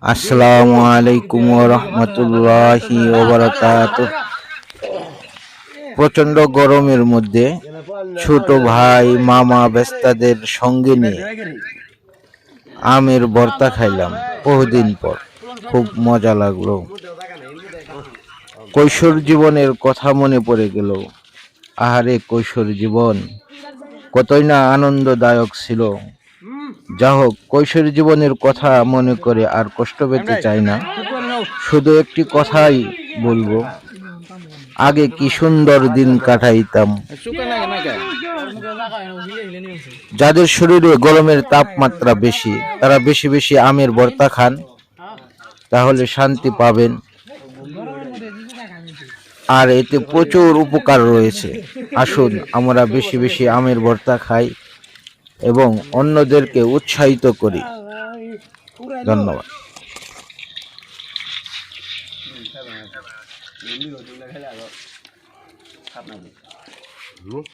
আসসালামু আলাইকুম ওয়া রাহমাতুল্লাহি ওয়া বারাকাতুহু। প্রচন্ড গরমের মধ্যে ছোট ভাই মামা বেস্তাদের সঙ্গে নিয়ে আমের ভর্তা খাইলাম বহুদিন পর। খুব মজা লাগলো। কৈশোর জীবনের কথা মনে পড়ে গেল। আহারে কৈশোর জীবন কতই না আনন্দদায়ক ছিল। যা হোক, কৈশোর জীবনের কথা মনে করে আর কষ্ট পেতে চাই না। শুধু একটি কথাই বলবো, আগে কি সুন্দর দিন কাটাইতাম। যাদের শরীরে গরমের তাপমাত্রা বেশি, তারা বেশি বেশি আমের ভর্তা খান, তাহলে শান্তি পাবেন। আর এতে প্রচুর উপকার রয়েছে। আসুন আমরা বেশি বেশি আমের ভর্তা খাই এবং অন্যদেরকে উৎসাহিত করি। ধন্যবাদ।